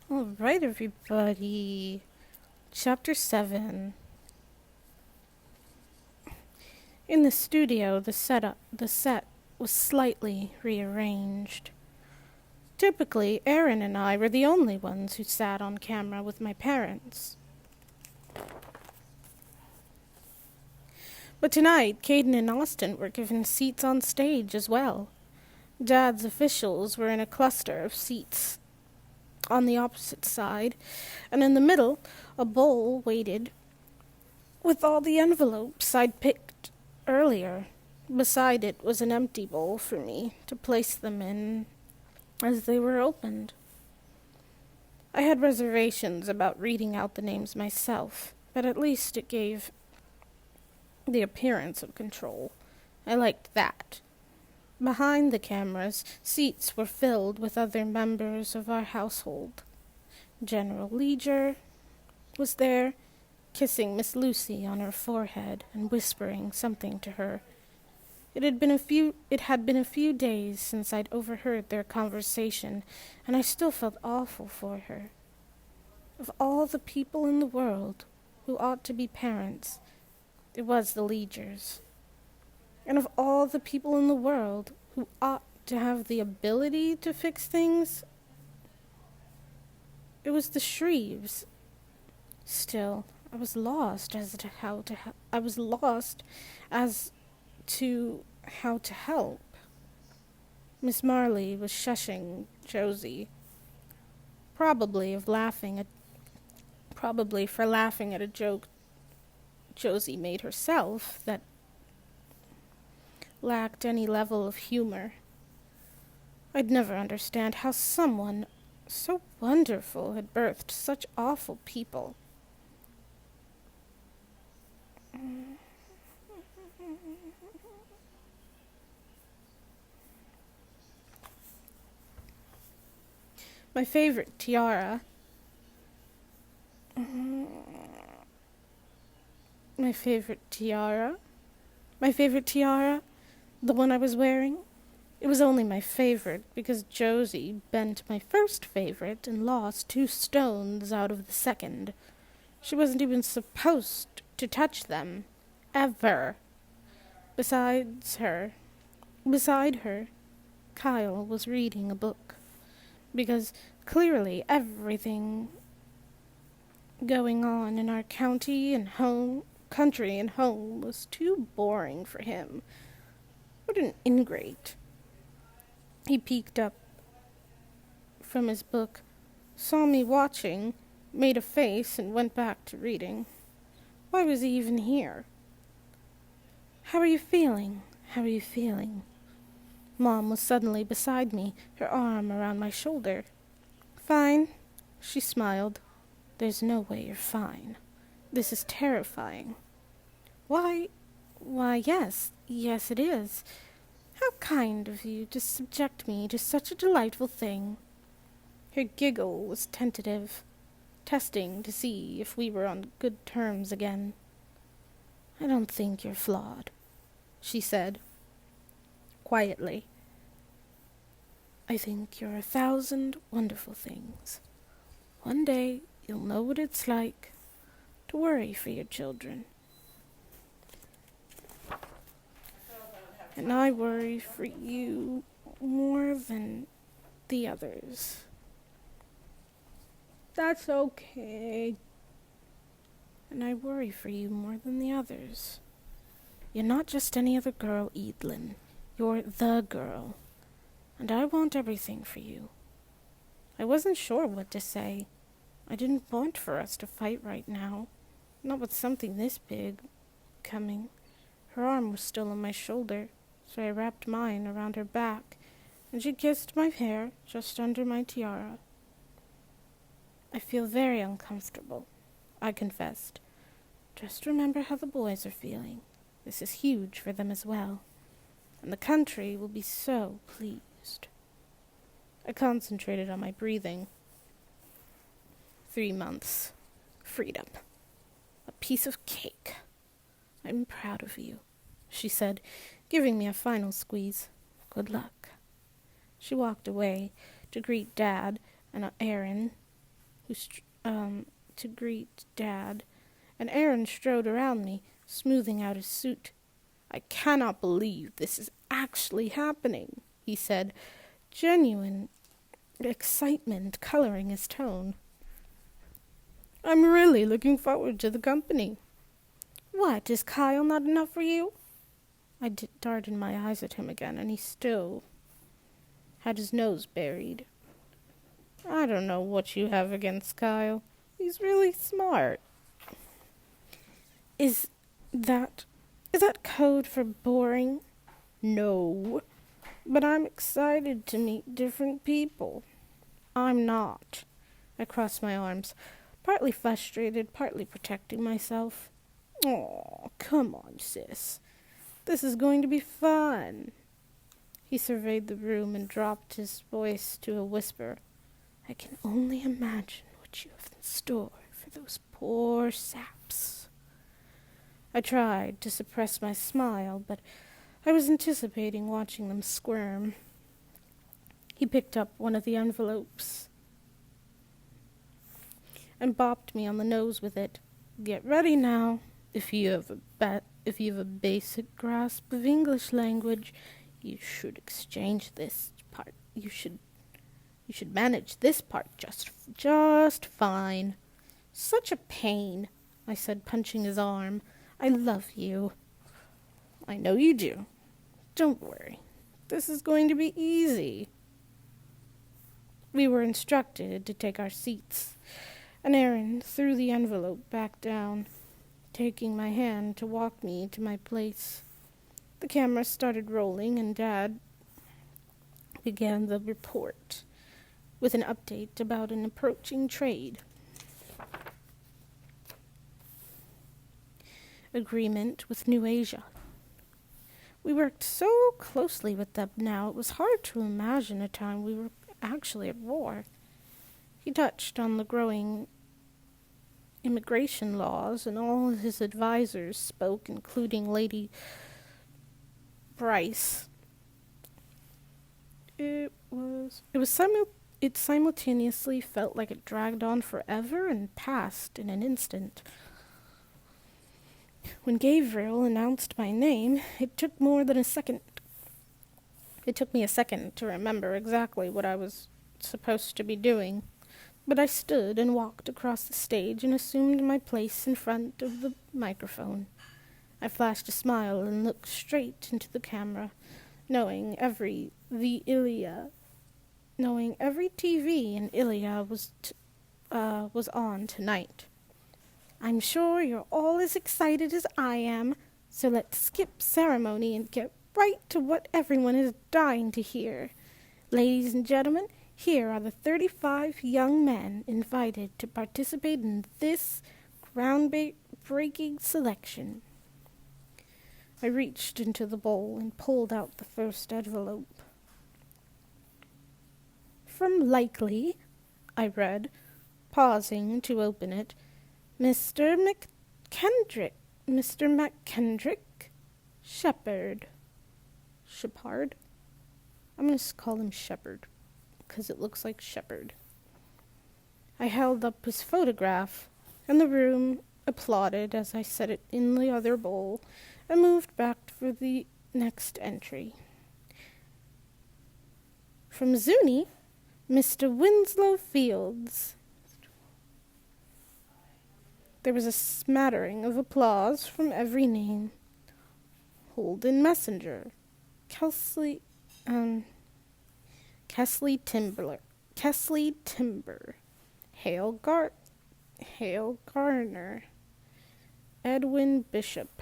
All right, everybody. Chapter 7. In the studio, the set was slightly rearranged. Typically, Aaron and I were the only ones who sat on camera with my parents. But tonight, Caden and Austin were given seats on stage as well. Dad's officials were in a cluster of seats on the opposite side, and in the middle, a bowl waited with all the envelopes I'd picked earlier. Beside it was an empty bowl for me to place them in as they were opened. I had reservations about reading out the names myself, but at least it gave the appearance of control. I liked that. Behind the cameras, seats were filled with other members of our household. General Leger was there, kissing Miss Lucy on her forehead and whispering something to her. It had been a few days since I'd overheard their conversation, and I still felt awful for her. Of all the people in the world who ought to be parents, it was the Legers. And of all the people in the world who ought to have the ability to fix things, it was the Shreves. Still, I was lost as to how to help. Miss Marley was shushing Josie, probably for laughing at a joke Josie made herself that lacked any level of humor. I'd never understand how someone so wonderful had birthed such awful people. My favorite tiara. My favorite tiara? The one I was wearing? It was only my favorite because Josie bent my first favorite and lost 2 stones out of the second. She wasn't even supposed to touch them. Ever. Beside her, Kyle was reading a book. Because clearly everything going on in our country and home was too boring for him. What an ingrate. He peeked up from his book, saw me watching, made a face, and went back to reading. Why was he even here? How are you feeling? Mom was suddenly beside me, her arm around my shoulder. Fine, she smiled. There's no way you're fine. This is terrifying. Why, yes it is. How kind of you to subject me to such a delightful thing. Her giggle was tentative, testing to see if we were on good terms again. I don't think you're flawed, she said, quietly. I think you're 1,000 wonderful things. One day you'll know what it's like to worry for your children. And I worry for you more than the others. That's okay. And I worry for you more than the others. You're not just any other girl, Evelyn. You're the girl. And I want everything for you. I wasn't sure what to say. I didn't want for us to fight right now. Not with something this big coming. Her arm was still on my shoulder, so I wrapped mine around her back, and she kissed my hair just under my tiara. I feel very uncomfortable, I confessed. Just remember how the boys are feeling. This is huge for them as well, and the country will be so pleased. I concentrated on my breathing. 3 months. Freedom. A piece of cake. I'm proud of you, she said, giving me a final squeeze. Good luck. She walked away to greet Dad and Aaron who to greet Dad, and Aaron strode around me, smoothing out his suit. "I cannot believe this is actually happening," he said, genuine excitement coloring his tone. "I'm really looking forward to the company." "What, is Kyle not enough for you?" I darted my eyes at him again, and he still had his nose buried. "I don't know what you have against Kyle. He's really smart." Is that code for boring?" "No, but I'm excited to meet different people." "I'm not." I crossed my arms, partly frustrated, partly protecting myself. "Aw, come on, sis. This is going to be fun." He surveyed the room and dropped his voice to a whisper. "I can only imagine what you have in store for those poor saps." I tried to suppress my smile, but I was anticipating watching them squirm. He picked up one of the envelopes and bopped me on the nose with it. "Get ready now. If you have a basic grasp of English language, you should exchange this part. You should manage this part just fine." "Such a pain," I said, punching his arm. "I love you." "I know you do. Don't worry. This is going to be easy." We were instructed to take our seats, and Aaron threw the envelope back down, taking my hand to walk me to my place. The camera started rolling, and Dad began the report with an update about an approaching trade agreement with New Asia. We worked so closely with them now, it was hard to imagine a time we were actually at war. He touched on the growing immigration laws, and all his advisors spoke, including Lady Bryce. It simultaneously felt like it dragged on forever and passed in an instant. When Gabriel announced my name, it took me a second to remember exactly what I was supposed to be doing, but I stood and walked across the stage and assumed my place in front of the microphone. I flashed a smile and looked straight into the camera, knowing every TV in Ilia was on tonight. "I'm sure you're all as excited as I am, so let's skip ceremony and get right to what everyone is dying to hear. Ladies and gentlemen, here are the 35 young men invited to participate in this groundbreaking selection." I reached into the bowl and pulled out the first envelope. "From Likely," I read, pausing to open it. Mr. McKendrick, Shepherd. Shepard? I'm going to call him Shepherd, because it looks like Shepherd. I held up his photograph, and the room applauded as I set it in the other bowl and moved back for the next entry. From Zuni, Mr. Winslow Fields. There was a smattering of applause from every name. Holden Messenger, Kesley Timber, Hale Garner, Edwin Bishop.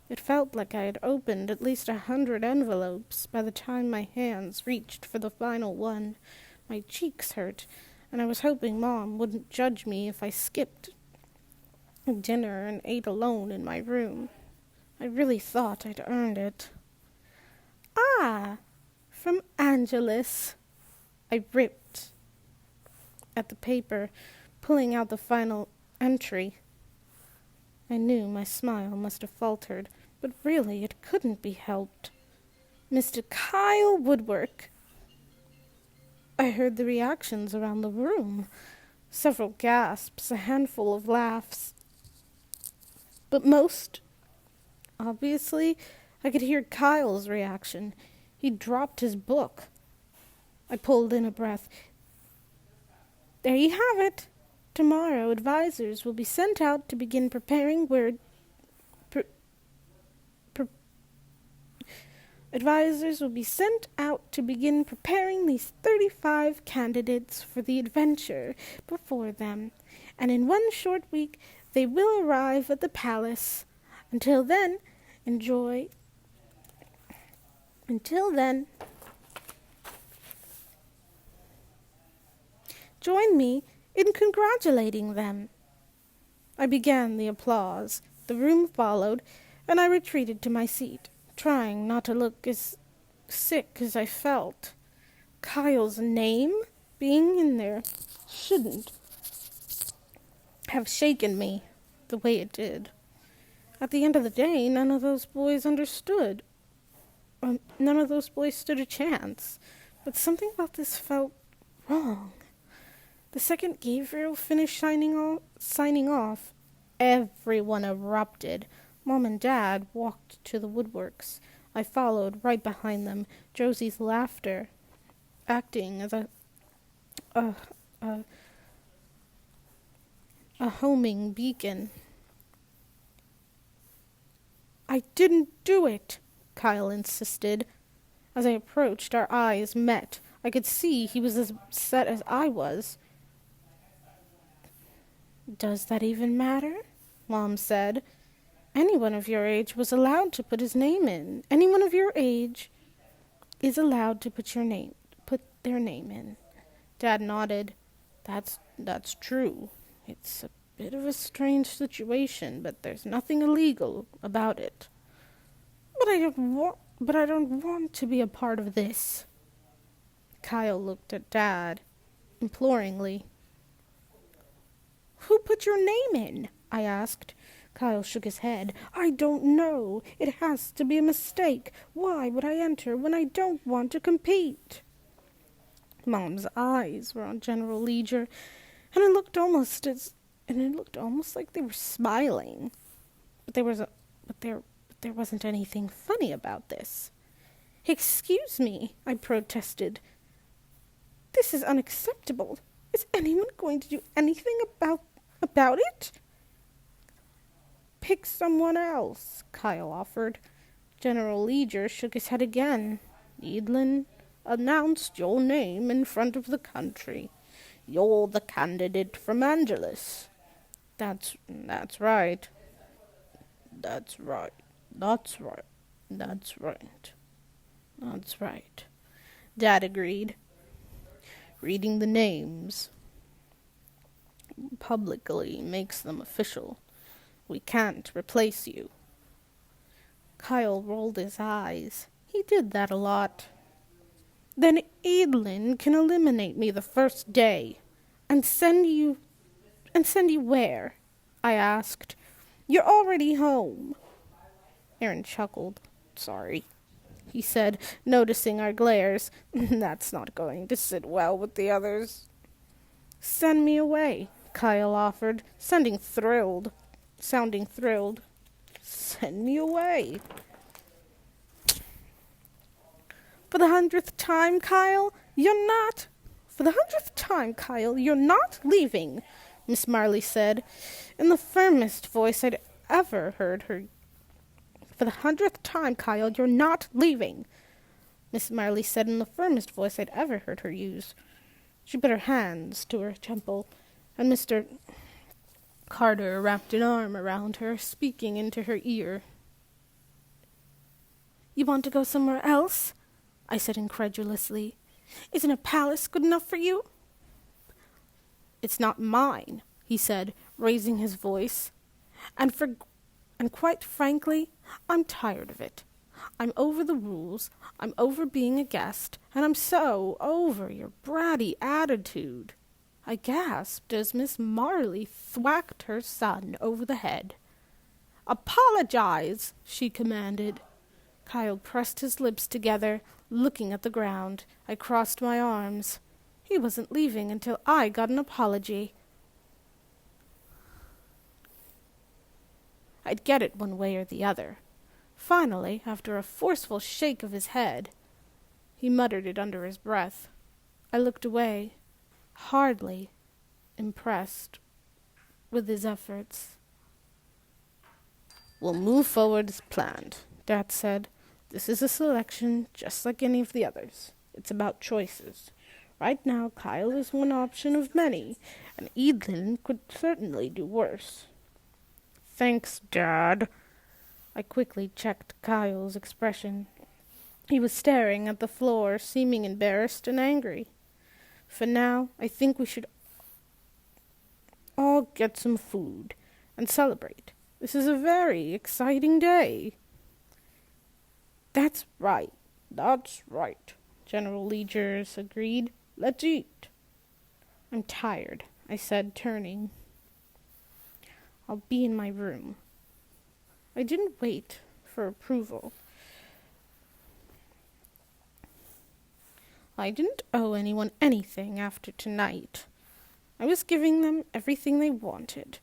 It felt like I had opened at least 100 envelopes by the time my hands reached for the final one. My cheeks hurt, and I was hoping Mom wouldn't judge me if I skipped dinner and ate alone in my room. I really thought I'd earned it. "Ah, from Angelus." I ripped at the paper, pulling out the final entry. I knew my smile must have faltered, but really it couldn't be helped. "Mr. Kyle Woodwork." I heard the reactions around the room. Several gasps, a handful of laughs. But most obviously, I could hear Kyle's reaction. He dropped his book. I pulled in a breath. There you have it. Tomorrow, advisors will be sent out to begin preparing Advisors will be sent out to begin preparing these 35 candidates for the adventure before them, and in one short week they will arrive at the palace. Until then, join me in congratulating them. I began the applause. The room followed, and I retreated to my seat, trying not to look as sick as I felt. Kyle's name being in there shouldn't have shaken me the way it did. At the end of the day, none of those boys understood. None of those boys stood a chance. But something about this felt wrong. The second Gabriel finished signing off, everyone erupted. Mom and Dad walked to the woodworks. I followed right behind them, Josie's laughter acting as a homing beacon. I didn't do it, Kyle insisted. As I approached, our eyes met. I could see he was as upset as I was. Does that even matter? Mom said. Anyone of your age was allowed to put his name in. Anyone of your age is allowed to put their name in. Dad nodded. That's true. It's a bit of a strange situation, but there's nothing illegal about it. But I don't want to be a part of this. Kyle looked at Dad imploringly. Who put your name in? I asked. Kyle shook his head. I don't know. It has to be a mistake. Why would I enter when I don't want to compete? Mom's eyes were on General Leger, and it looked almost like they were smiling. But there wasn't anything funny about this. Excuse me, I protested. This is unacceptable. Is anyone going to do anything about it? Pick someone else, Kyle offered. General Leger shook his head again. Edlin announced your name in front of the country. You're the candidate from Angelus. That's right. That's right. That's right. That's right. That's right. Dad agreed. Reading the names publicly makes them official. We can't replace you. Kyle rolled his eyes. He did that a lot. Then Edlin can eliminate me the first day. And send you where? I asked. You're already home. Aaron chuckled. Sorry, he said, noticing our glares. That's not going to sit well with the others. Send me away, Kyle offered, sounding thrilled. Send me away. For the 100th time, Kyle, you're not leaving, Miss Marley said, in the firmest voice I'd ever heard her. For the 100th time, Kyle, you're not leaving, Miss Marley said in the firmest voice I'd ever heard her use. She put her hands to her temple, and Mr. Carter wrapped an arm around her, speaking into her ear. You want to go somewhere else? I said incredulously. Isn't a palace good enough for you? It's not mine, he said, raising his voice. And quite frankly, I'm tired of it. I'm over the rules, I'm over being a guest, and I'm so over your bratty attitude. I gasped as Miss Marley thwacked her son over the head. Apologize, she commanded. Kyle pressed his lips together, looking at the ground. I crossed my arms. He wasn't leaving until I got an apology. I'd get it one way or the other. Finally, after a forceful shake of his head, he muttered it under his breath. I looked away, hardly impressed with his efforts. "We'll move forward as planned," Dad said. "This is a selection just like any of the others. It's about choices. Right now, Kyle is one option of many, and Evelyn could certainly do worse." "Thanks, Dad." I quickly checked Kyle's expression. He was staring at the floor, seeming embarrassed and angry. "For now, I think we should all get some food and celebrate. This is a very exciting day." That's right, General Legers agreed. "Let's eat." "I'm tired," I said, turning. "I'll be in my room." I didn't wait for approval. I didn't owe anyone anything after tonight. I was giving them everything they wanted.